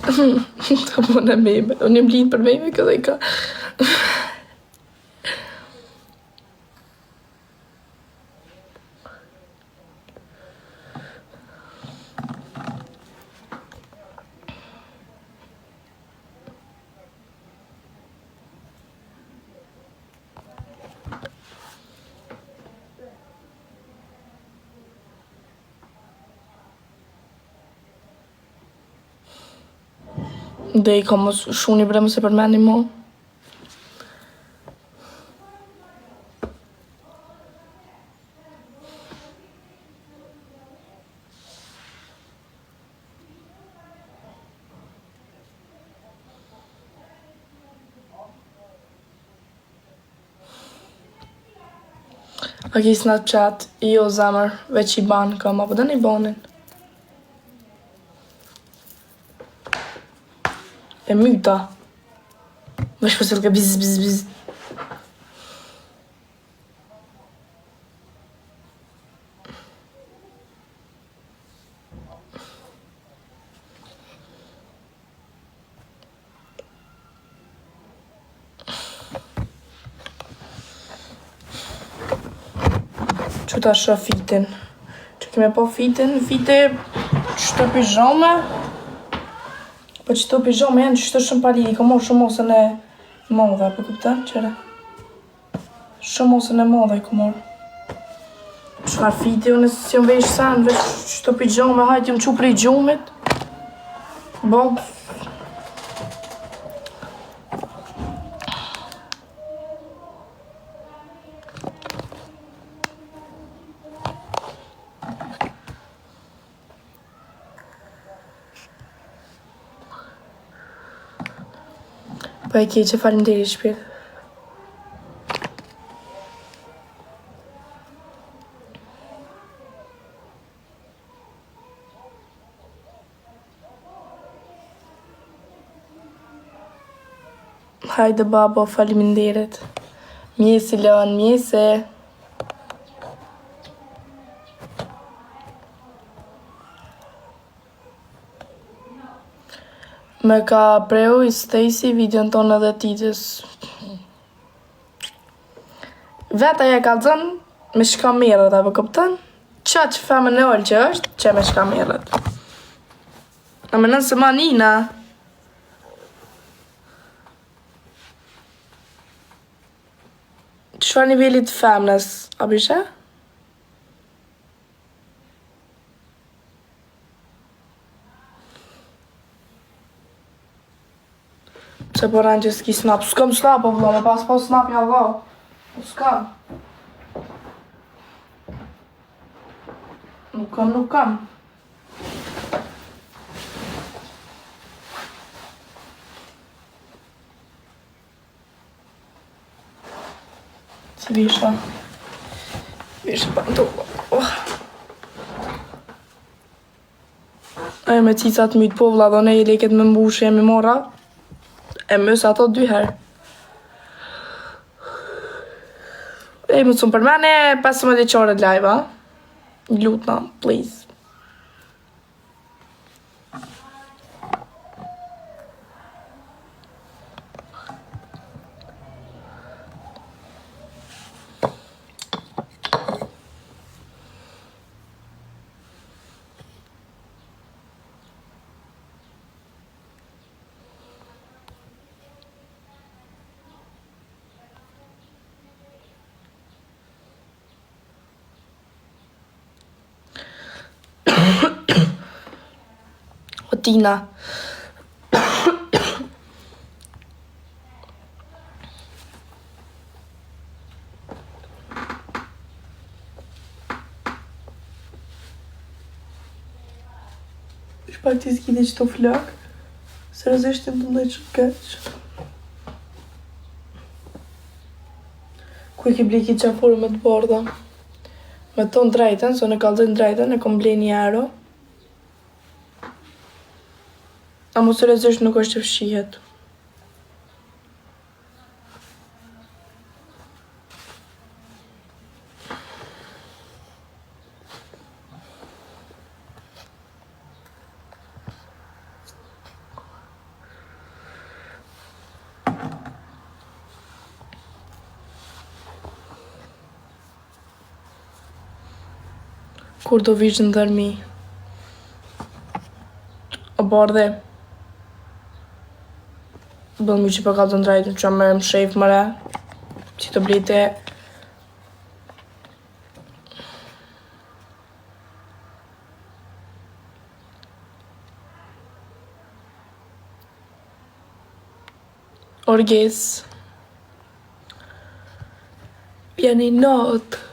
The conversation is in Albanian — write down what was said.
Të punë e meme. Unë jam linë për meme, këtë i ka. Dhe i ka mos shuni bre mëse për meni mo. A ki Snapchat? Jo zamër, veç i banë kam, apo dhe një banin. E myta. Vesh pësel ka biz. Që ta shë fitin. Që kime po fitin, fite qëto pijame. Po qëto pijame janë qëto shumë palidi, ka morë shumë osën e modhe, po kuptan, qëre? Shumë osën e modhe i ka morë. Qëfar fiti, unë si jom vesh sen, vesh qëto pijame, hajt jom qu prej gjumit. Bo. Po e keqe, faleminderit shpirt. Hajde babo, faleminderit. Mjesi lën, mjesi. Me ka preu i Stacy videon tonë edhe titës. Veta ja ka zënë me shka merët, apo këpëtën? Qa që femën e ollë që është, që me shka merët. A me nëse ma nina. Qëfar nivellit femnës, a bishe? Se po rënë që s'ki snap. S'kam snap, o vlo, me pas po snap ja vlo. S'kam. Nuk kam. Si visha. Visha pantolla. E me cicat mytë po vla, dhe ne i leket me mbushë, jemi mora. E mësë ato 2 herë. E më të sumë për mene 15 qore të live, a? Lutna, please. Tina. Shpak ti s'kide që të flak. Seriozisht të ndaj që keq. Ku i ki bleki qafurë me të borda. Me ton drejten, so në kalzën drejten, e kom ble 1 euro. A mu seriozisht nuk është që fshihet. Kur do vish në dërmi? O bardhe. Bëllë mi që për ka të ndrajtë që me më shef mëre. Që të blite. Orges. Vjen i natë.